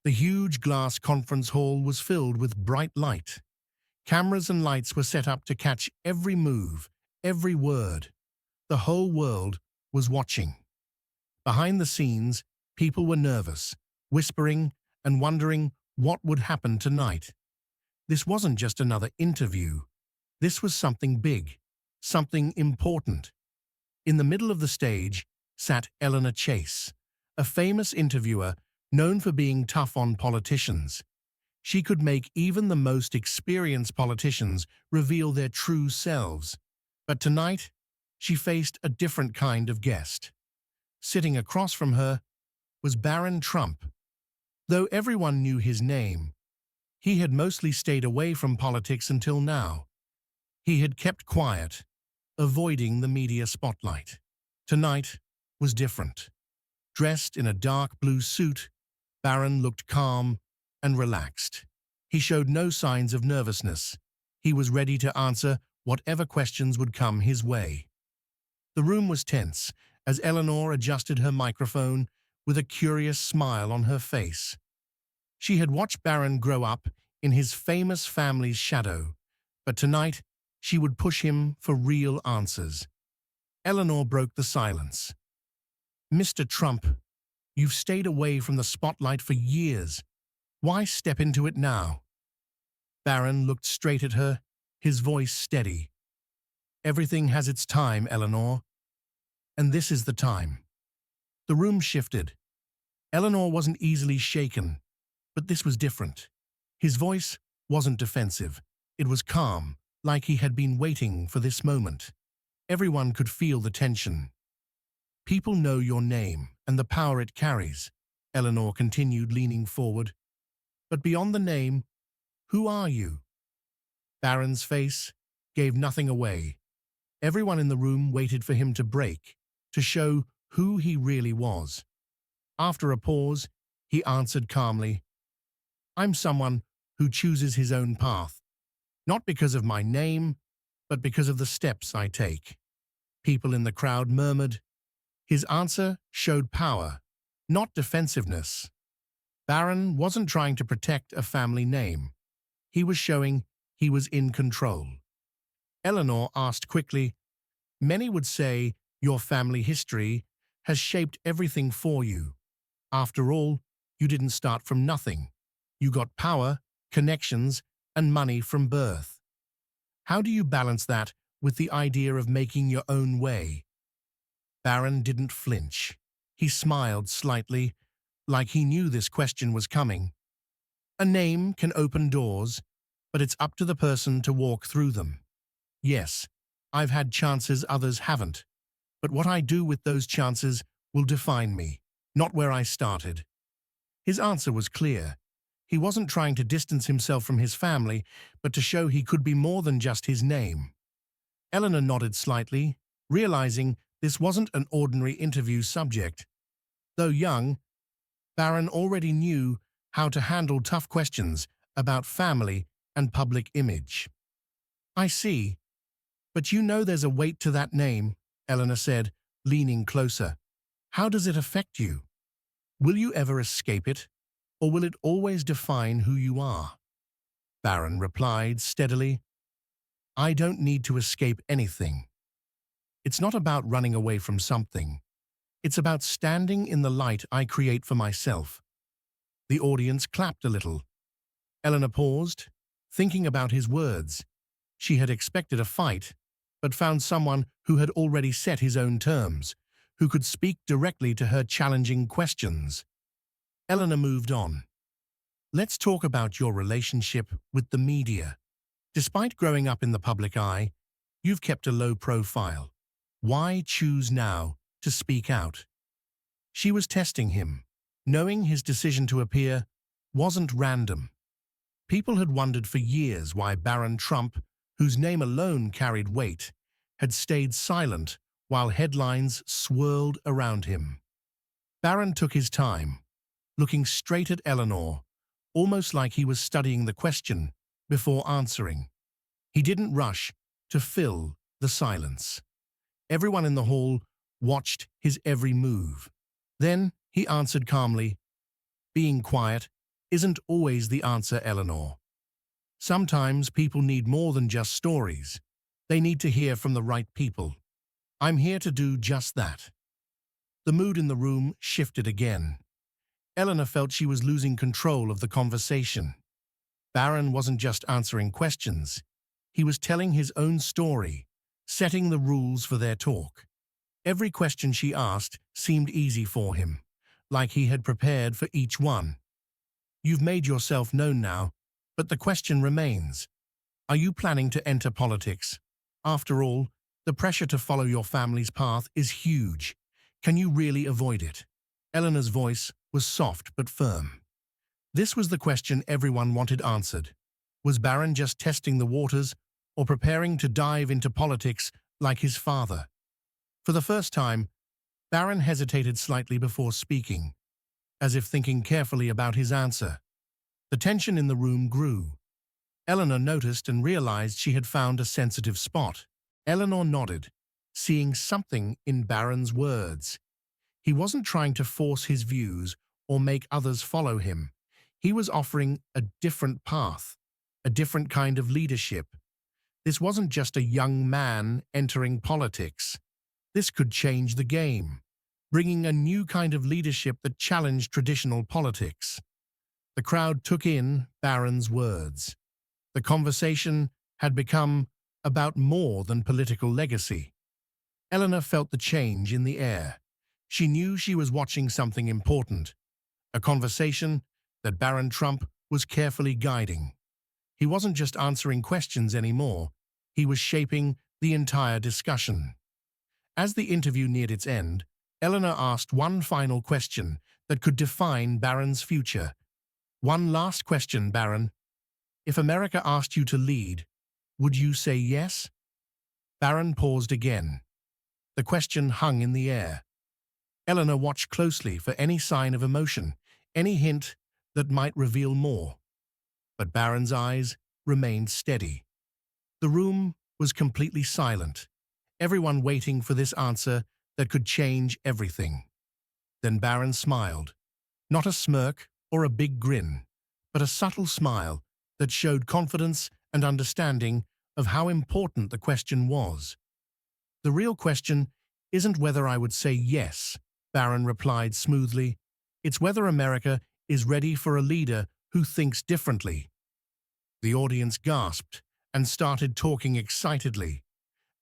The huge glass conference hall was filled with bright light. Cameras and lights were set up to catch every move, every word. The whole world was watching. Behind the scenes, people were nervous, whispering and wondering what would happen tonight. This wasn't just another interview. This was something big, something important. In the middle of the stage sat Eleanor Chase, a famous interviewer known for being tough on politicians. She could make even the most experienced politicians reveal their true selves. But tonight, she faced a different kind of guest. Sitting across from her was Barron Trump. Though everyone knew his name, he had mostly stayed away from politics until now. He had kept quiet, avoiding the media spotlight. Tonight was different. Dressed in a dark blue suit, Barron looked calm and relaxed. He showed no signs of nervousness. He was ready to answer whatever questions would come his way. The room was tense as Eleanor adjusted her microphone with a curious smile on her face. She had watched Barron grow up in his famous family's shadow, but tonight she would push him for real answers. Eleanor broke the silence. "Mr. Trump, you've stayed away from the spotlight for years. Why step into it now?" Barron looked straight at her, his voice steady. "Everything has its time, Eleanor. And this is the time." The room shifted. Eleanor wasn't easily shaken, but this was different. His voice wasn't defensive. It was calm, like he had been waiting for this moment. Everyone could feel the tension. "People know your name and the power it carries," Eleanor continued, leaning forward. "But beyond the name, who are you?" Barron's face gave nothing away. Everyone in the room waited for him to break, to show who he really was. After a pause, he answered calmly, "I'm someone who chooses his own path, not because of my name, but because of the steps I take." People in the crowd murmured. His answer showed power, not defensiveness. Barron wasn't trying to protect a family name. He was showing he was in control. Eleanor asked quickly, "Many would say your family history has shaped everything for you. After all, you didn't start from nothing. You got power, connections, and money from birth. How do you balance that with the idea of making your own way?" Barron didn't flinch. He smiled slightly, like he knew this question was coming. "A name can open doors, but it's up to the person to walk through them. Yes, I've had chances others haven't, but what I do with those chances will define me, not where I started." His answer was clear. He wasn't trying to distance himself from his family, but to show he could be more than just his name. Eleanor nodded slightly, realizing this wasn't an ordinary interview subject. Though young, Barron already knew how to handle tough questions about family and public image. "I see. But you know there's a weight to that name," Eleanor said, leaning closer. "How does it affect you? Will you ever escape it, or will it always define who you are?" Barron replied steadily, "I don't need to escape anything. It's not about running away from something. It's about standing in the light I create for myself." The audience clapped a little. Eleanor paused, thinking about his words. She had expected a fight, but found someone who had already set his own terms, who could speak directly to her challenging questions. Eleanor moved on. "Let's talk about your relationship with the media. Despite growing up in the public eye, you've kept a low profile. Why choose now to speak out?" She was testing him, knowing his decision to appear wasn't random. People had wondered for years why Barron Trump, whose name alone carried weight, had stayed silent while headlines swirled around him. Barron took his time, looking straight at Eleanor, almost like he was studying the question before answering. He didn't rush to fill the silence. Everyone in the hall watched his every move. Then he answered calmly, "Being quiet isn't always the answer, Eleanor. Sometimes people need more than just stories. They need to hear from the right people. I'm here to do just that. The mood in the room shifted again. Eleanor felt she was losing control of the conversation. Barron wasn't just answering questions. He was telling his own story, setting the rules for their talk. Every question she asked seemed easy for him, like he had prepared for each one. You've made yourself known now, but the question remains. Are you planning to enter politics? After all, the pressure to follow your family's path is huge. Can you really avoid it? Eleanor's voice was soft but firm. This was the question everyone wanted answered. Was Barron just testing the waters or preparing to dive into politics like his father? For the first time, Barron hesitated slightly before speaking, as if thinking carefully about his answer. The tension in the room grew. Eleanor noticed and realized she had found a sensitive spot. Eleanor nodded, seeing something in Barron's words. He wasn't trying to force his views or make others follow him. He was offering a different path, a different kind of leadership. This wasn't just a young man entering politics. This could change the game, bringing a new kind of leadership that challenged traditional politics. The crowd took in Barron's words. The conversation had become about more than political legacy. Eleanor felt the change in the air. She knew she was watching something important, a conversation that Barron Trump was carefully guiding. He wasn't just answering questions anymore, he was shaping the entire discussion. As the interview neared its end, Eleanor asked one final question that could define Barron's future. One last question, Barron. If America asked you to lead, would you say yes? Barron paused again. The question hung in the air. Eleanor watched closely for any sign of emotion, any hint that might reveal more. But Barron's eyes remained steady. The room was completely silent, everyone waiting for this answer that could change everything. Then Barron smiled, not a smirk or a big grin, but a subtle smile that showed confidence and understanding of how important the question was. The real question isn't whether I would say yes, Barron replied smoothly. It's whether America is ready for a leader who thinks differently. The audience gasped and started talking excitedly.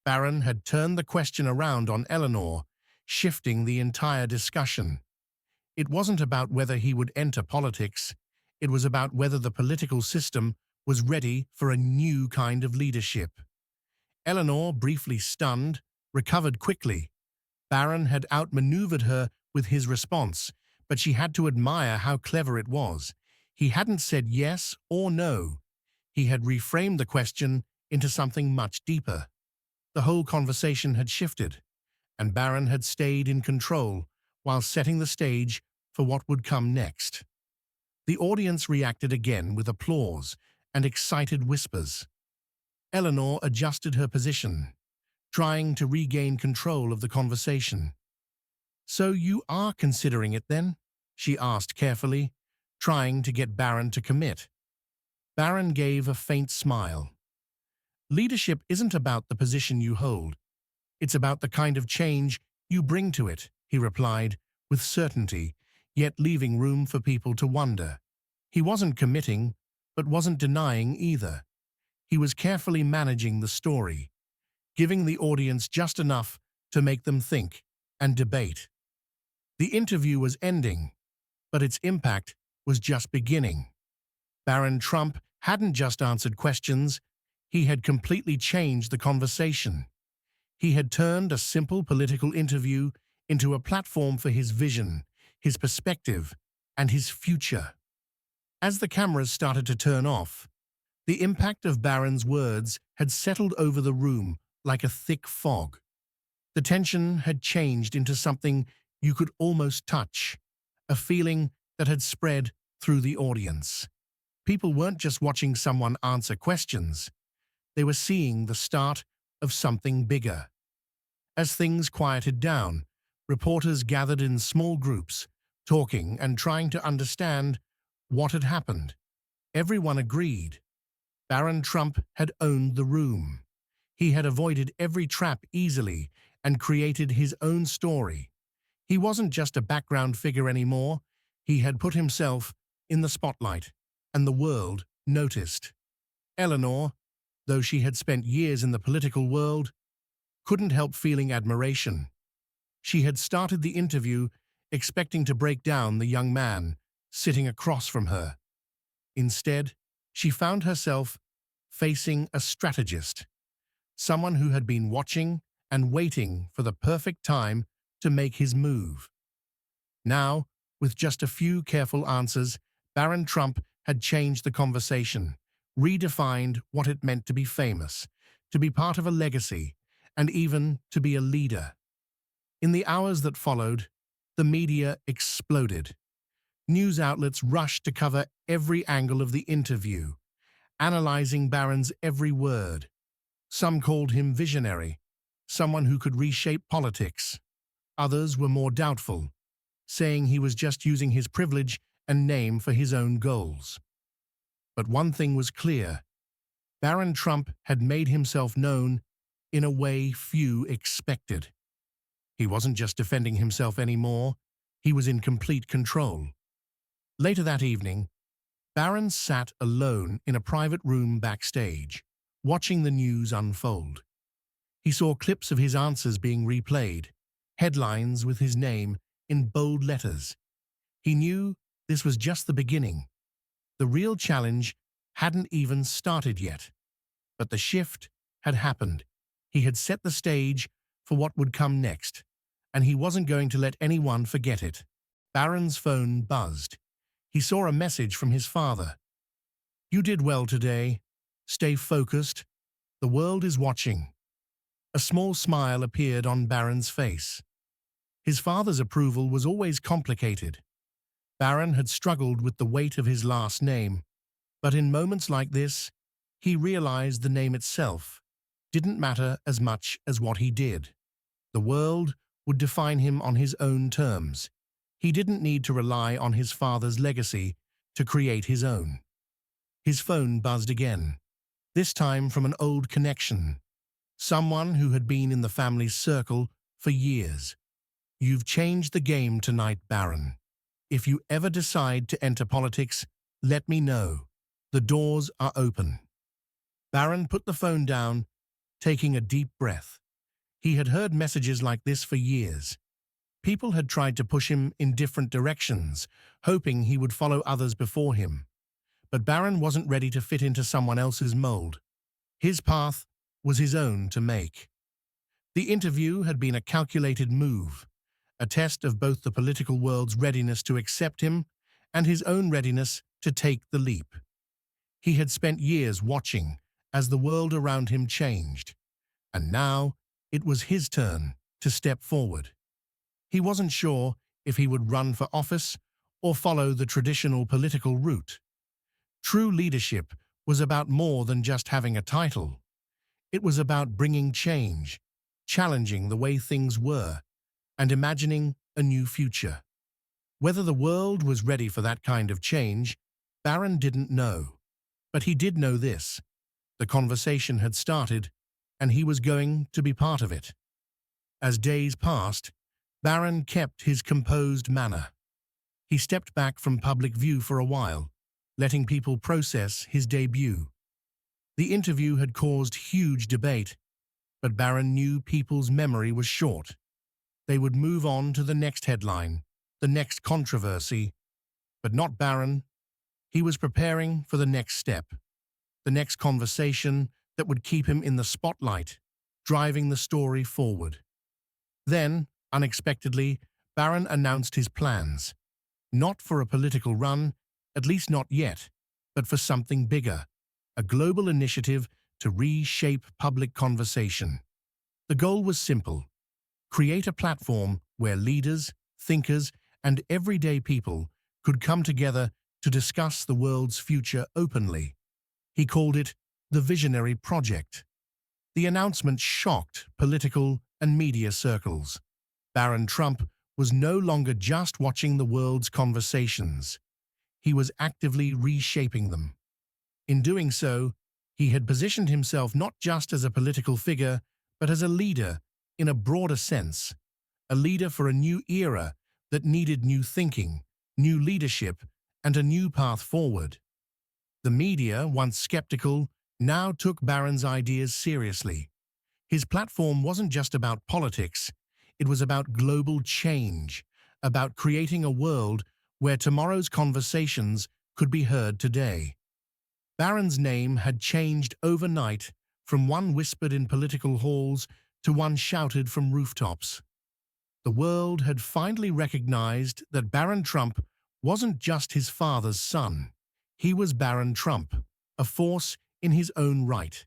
Barron had turned the question around on Eleanor, shifting the entire discussion. It wasn't about whether he would enter politics. It was about whether the political system was ready for a new kind of leadership. Eleanor, briefly stunned, recovered quickly. Barron had outmaneuvered her with his response, but she had to admire how clever it was. He hadn't said yes or no. He had reframed the question into something much deeper. The whole conversation had shifted, and Barron had stayed in control while setting the stage for what would come next. The audience reacted again with applause and excited whispers. Eleanor adjusted her position, trying to regain control of the conversation. "So you are considering it then?" she asked carefully, trying to get Barron to commit. Barron gave a faint smile. "Leadership isn't about the position you hold. It's about the kind of change you bring to it," he replied, with certainty, yet leaving room for people to wonder. He wasn't committing, but wasn't denying either. He was carefully managing the story, giving the audience just enough to make them think and debate. The interview was ending, but its impact was just beginning. Barron Trump hadn't just answered questions, he had completely changed the conversation. He had turned a simple political interview into a platform for his vision, his perspective, and his future. As the cameras started to turn off, the impact of Barron's words had settled over the room like a thick fog. The tension had changed into something you could almost touch, a feeling that had spread through the audience. People weren't just watching someone answer questions, they were seeing the start of something bigger. As things quieted down, reporters gathered in small groups, talking and trying to understand what had happened. Everyone agreed. Barron Trump had owned the room. He had avoided every trap easily and created his own story. He wasn't just a background figure anymore. He had put himself in the spotlight, and the world noticed. Eleanor, though she had spent years in the political world, couldn't help feeling admiration. She had started the interview expecting to break down the young man sitting across from her. Instead, she found herself facing a strategist, someone who had been watching and waiting for the perfect time to make his move. Now, with just a few careful answers, Barron Trump had changed the conversation, redefined what it meant to be famous, to be part of a legacy, and even to be a leader. In the hours that followed, the media exploded. News outlets rushed to cover every angle of the interview, analyzing Barron's every word. Some called him visionary, someone who could reshape politics. Others were more doubtful, saying he was just using his privilege and name for his own goals. But one thing was clear. Barron Trump had made himself known in a way few expected. He wasn't just defending himself anymore, he was in complete control. Later that evening, Barron sat alone in a private room backstage, watching the news unfold. He saw clips of his answers being replayed, headlines with his name in bold letters. He knew this was just the beginning. The real challenge hadn't even started yet. But the shift had happened. He had set the stage for what would come next, and he wasn't going to let anyone forget it. Barron's phone buzzed. He saw a message from his father. "You did well today. Stay focused. The world is watching." A small smile appeared on Barron's face. His father's approval was always complicated. Barron had struggled with the weight of his last name, but in moments like this, he realized the name itself didn't matter as much as what he did. The world would define him on his own terms. He didn't need to rely on his father's legacy to create his own. His phone buzzed again, this time from an old connection, someone who had been in the family's circle for years. "You've changed the game tonight, Barron. If you ever decide to enter politics, let me know. The doors are open." Barron put the phone down, taking a deep breath. He had heard messages like this for years. People had tried to push him in different directions, hoping he would follow others before him. But Barron wasn't ready to fit into someone else's mold. His path was his own to make. The interview had been a calculated move, a test of both the political world's readiness to accept him and his own readiness to take the leap. He had spent years watching as the world around him changed, and now it was his turn to step forward. He wasn't sure if he would run for office or follow the traditional political route. True leadership was about more than just having a title. It was about bringing change, challenging the way things were, and imagining a new future. Whether the world was ready for that kind of change, Barron didn't know. But he did know this. The conversation had started, and he was going to be part of it. As days passed, Barron kept his composed manner. He stepped back from public view for a while, letting people process his debut. The interview had caused huge debate, but Barron knew people's memory was short. They would move on to the next headline, the next controversy. But not Barron. He was preparing for the next step, the next conversation that would keep him in the spotlight, driving the story forward. Then, unexpectedly, Barron announced his plans. Not for a political run, at least not yet, but for something bigger, a global initiative to reshape public conversation. The goal was simple: create a platform where leaders, thinkers, and everyday people could come together to discuss the world's future openly. He called it the Visionary Project. The announcement shocked political and media circles. Barron Trump was no longer just watching the world's conversations. he was actively reshaping them. In doing so, he had positioned himself not just as a political figure, but as a leader in a broader sense, a leader for a new era that needed new thinking, new leadership, and a new path forward. The media, once skeptical, now took Barron's ideas seriously. His platform wasn't just about politics, it was about global change, about creating a world where tomorrow's conversations could be heard today. Barron's name had changed overnight from one whispered in political halls to one shouted from rooftops. The world had finally recognized that Barron Trump wasn't just his father's son. He was Barron Trump, a force in his own right.